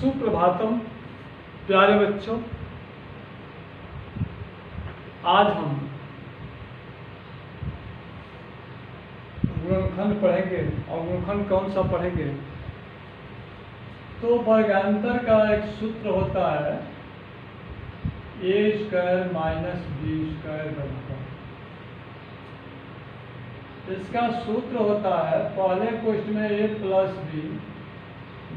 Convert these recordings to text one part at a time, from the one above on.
सुप्रभातम प्यारे बच्चों, आज हम गुणनखंड पढ़ेंगे। और गुणनखंड कौन सा पढ़ेंगे? तो वर्गांतर का एक सूत्र होता है ए स्क्वायर माइनस बी स्क्वायर बराबर। इसका सूत्र होता है पहले क्वेश्चन में ए प्लस बी,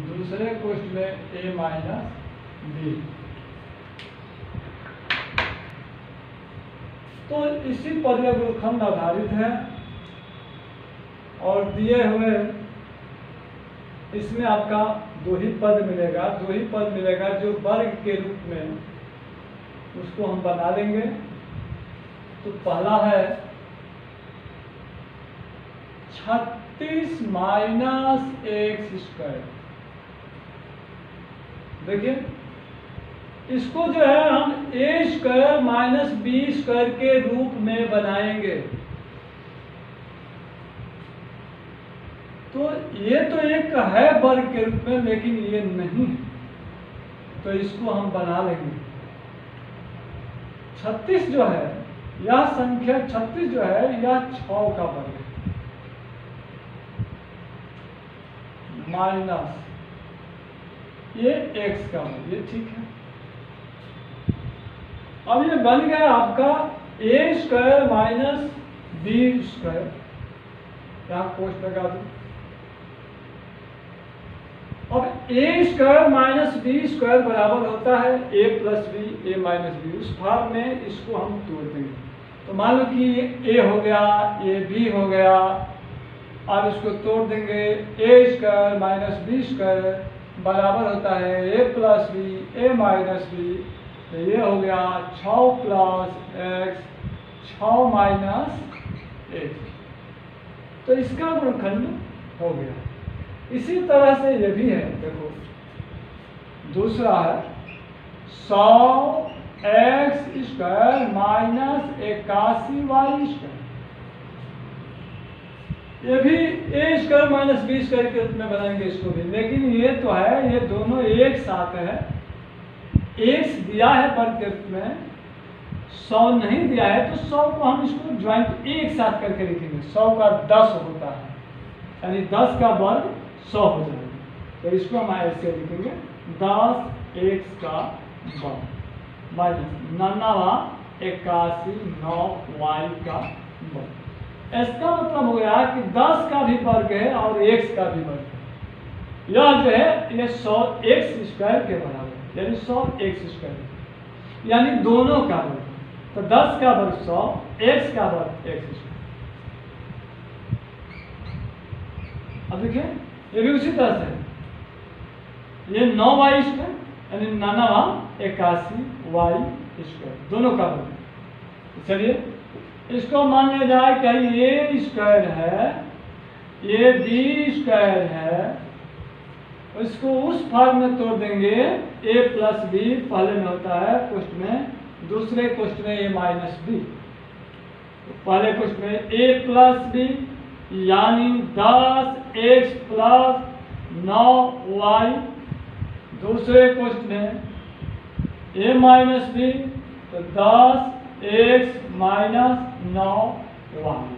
दूसरे क्वेश्चन में ए माइनस बी। तो इसी पर यह गुणनखंड आधारित है और दिए हुए इसमें आपका दो ही पद मिलेगा जो वर्ग के रूप में, उसको हम बना लेंगे। तो पहला है 36 माइनस एक्स स्क्वायर। देखिए, इसको जो है हम ए स्क्वायर माइनस बी स्क्वायर के रूप में बनाएंगे। तो ये तो एक है वर्ग के रूप में, लेकिन ये नहीं, तो इसको हम बना लेंगे। 36 जो है, यह संख्या 36 जो है, यह 6 का वर्ग है माइनस ये x का वर्ग, ये ठीक है। अब ये बन गया आपका ए स्क्वायर माइनस बी स्क्वायर। यहां कोष्ठ लगा दो। अब ए स्क्वायर माइनस बी स्क्वायर बराबर होता है ए प्लस बी, ए माइनस बी। उस फॉर्म में इसको हम तोड़ देंगे। तो मान लो कि ए हो गया, ये बी हो गया। अब इसको तोड़ देंगे। ए स्क्वायर माइनस बी स्क्वायर बराबर होता है ए प्लस बी, ए माइनस बी। तो ये हो गया 6 प्लस एक्स, 6 माइनस एक्स। तो इसका गुणनखंड हो गया। इसी तरह से ये भी है। देखो, दूसरा है 100 x square minus 81 y square. ये भी a square minus b square के रूप में बनाएंगे इसको भी। लेकिन ये तो है, ये दोनों एक साथ है। एक्स दिया है वर्ग के रूप में, 100 नहीं दिया है, तो 100 को हम इसको ज्वाइंट एक साथ करके लिखेंगे। 100 का 10 होता है, यानी 10 का वर्ग 100 हो जाएगा। तो इसको हम ऐसे लिखेंगे 10 एक्स का वर्ग माइनस 81 9 वाई का वर्ग। इसका मतलब हो गया कि 10 का भी वर्ग है और x का भी वर्ग है। यह जो है ये 100 एक्स स्क्वायर के बराबर है, यानी 100 एक्स स्क्वायर, यानी दोनों का वर्ग। तो 10 का वर्ग 100, x का वर्ग एक्स स्क्वायर। अब देखिए, ये भी उसी तरह से ये 9 वाई स्क्वायर, यानी 81 वाई स्क्वायर, दोनों का वर्ग। चलिए, इसको मान लिया जाए कि ये स्क्वायर है, ये बी स्क्वायर है। इसको उस फॉर्म में तोड़ देंगे। ए प्लस बी पहले में होता है क्वेश्चन में, दूसरे क्वेश्चन में ए माइनस बी। पहले क्वेश्चन में ए प्लस बी यानी 10 एक्स प्लस 9 वाई। दूसरे क्वेश्चन में ए माइनस बी, तो 10 एक्स माइनस 9 वाई।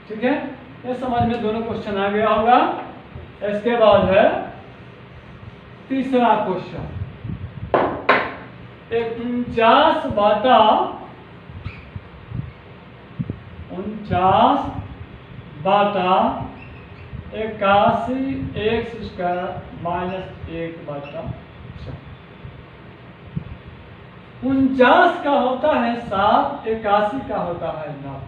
ठीक है, ये समझ में दोनों क्वेश्चन आ गया होगा। इसके बाद है तीसरा क्वेश्चन। 49 बटा 81 एक्स स्क्वायर माइनस 1 बटा 4। 49 का होता है 7, 81 का होता है 9।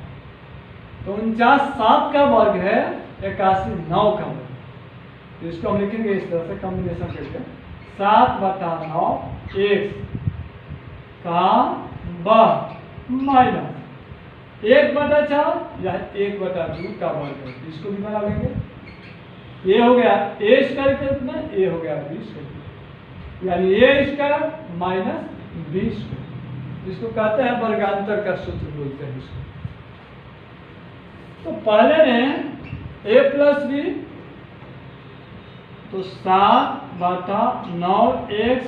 तो 49 7 का वर्ग है, 81 9 का वर्ग। तो इसको हम लिखेंगे इस तरह से कॉम्बिनेशन करके 7 बटा 9 एक्स का वर्ग माइनस 1 बटा 4 या 1 बटा 2 का वर्ग है। इसको भी बना लेंगे। ये हो गया ए स्क्वायर के रूप में, ये हो गया बी स्क्वायर, यानी ए स्क्वायर माइनस बी स्क्वायर। इसको कहते हैं वर्गांतर का सूत्र बोलते हैं इसको। तो पहले में ए प्लस बी, तो 7 बटा 9x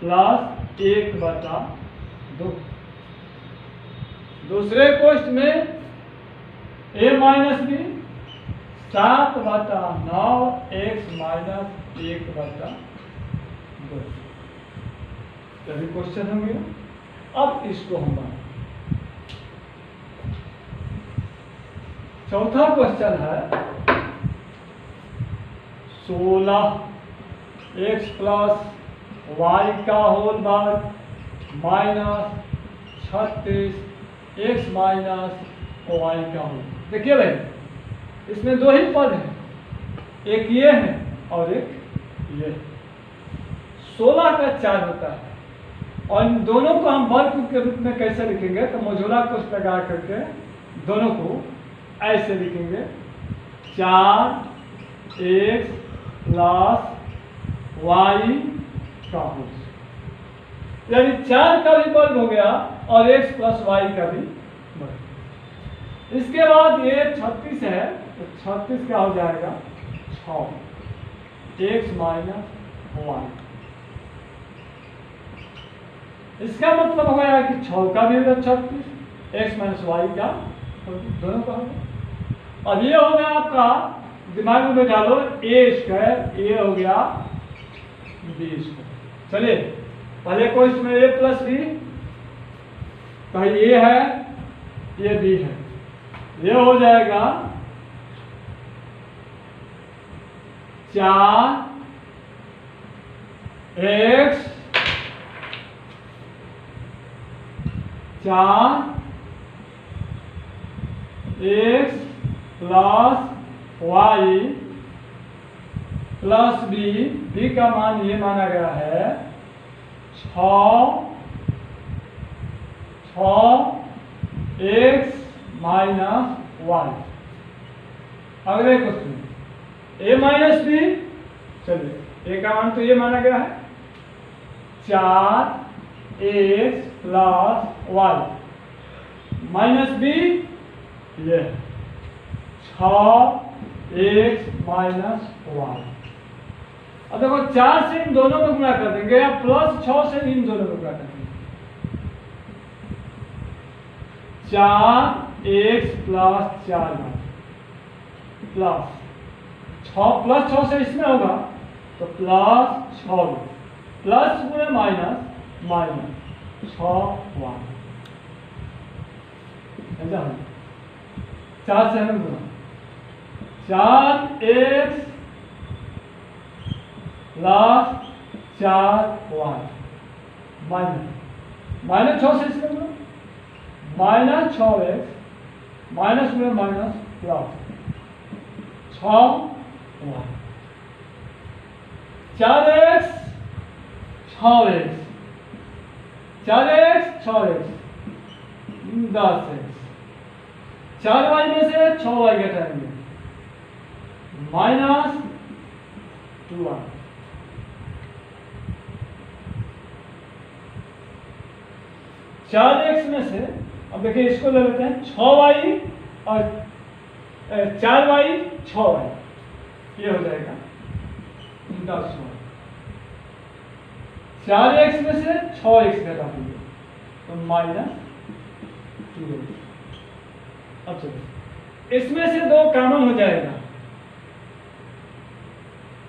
प्लस 1/2। दूसरे क्वेश्चन में a minus B 7/9x minus 1/2। सभी क्वेश्चन हो गया। अब इसको हम चौथा क्वेश्चन है 16x प्लस y का होल वर्ग माइनस 36x माइनस y का होल। देखिए भाई, इसमें दो ही पद हैं, एक ये है और एक ये। 16 का 4 होता है और इन दोनों को हम वर्ग के रूप में कैसे लिखेंगे, तो मौजूदा कोष्ठ लगा करके दोनों को ऐसे लिखेंगे 4x प्लस y का होल, यानी 4 का भी वर्ग हो गया और x प्लस y का भी वर्ग। इसके बाद ये 36 है तो 36 क्या हो जाएगा 6x माइनस y। इसका मतलब हो गया कि 6 का भी होगा 36, x माइनस y का दोनों का होगा। अब ये हो गया आपका, दिमाग में बैठा लो, a स्क्वायर, ये हो गया b स्क्वायर। चलिए पहले क्वेश्चन में a प्लस बी, कहीं a है ये b है, ये हो जाएगा 4x 4x plus y plus b का मान ये माना गया है 6x माइनस y। अगले क्वेश्चन a माइनस बी, चलिए a का मान तो ये माना गया है 4x plus y minus B ये 6x माइनस y। अब देखो 4 से इन दोनों में गुणा कर देंगे या प्लस 6 से इन दोनों में गुणा कर देंगे। 4x plus 4y plus 6 plus 6 से इसमें होगा तो प्लस 6 प्लस गुणे माइनस माइनस 6y। ऐसा है 4 से हमें गुणा 4x plus 4y minus minus 6 से इसमें गुणा माइनस 6x माइनस में minus plus 6y 4x 6x 4x 6x 10x 4y में से 6y घटाएंगे माइनस 2y। 4x में से अब देखिए इसको ले लेते हैं 6y और 4y 6y, ये हो जाएगा 10y। 4x में से 6x घटा देंगे तो माइनस 2x। अब चलो इसमें से 2 कॉमन हो जाएगा,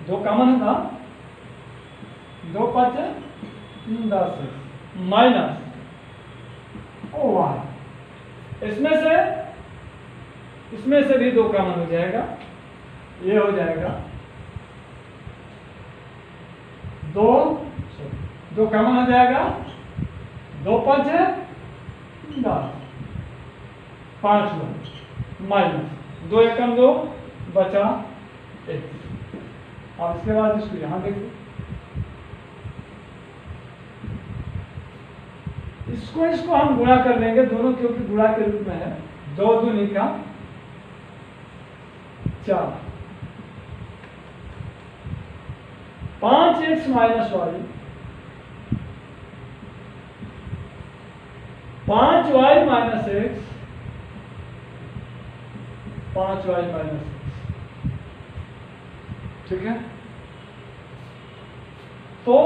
2 कॉमन होगा 2 5 10x माइनस y। इसमें से भी 2 कॉमन हो जाएगा, ये हो जाएगा 2 कॉमन हो जाएगा 2 5 10 5 माइनस 2 एकम 2 बचा 1। अब इसके बाद इसको यहां देखो, इसको हम गुणा कर लेंगे दोनों, क्योंकि गुणा के रूप में है 2 दूनी का 4 5x minus y 5y minus x 5y minus x, ठीक है। तो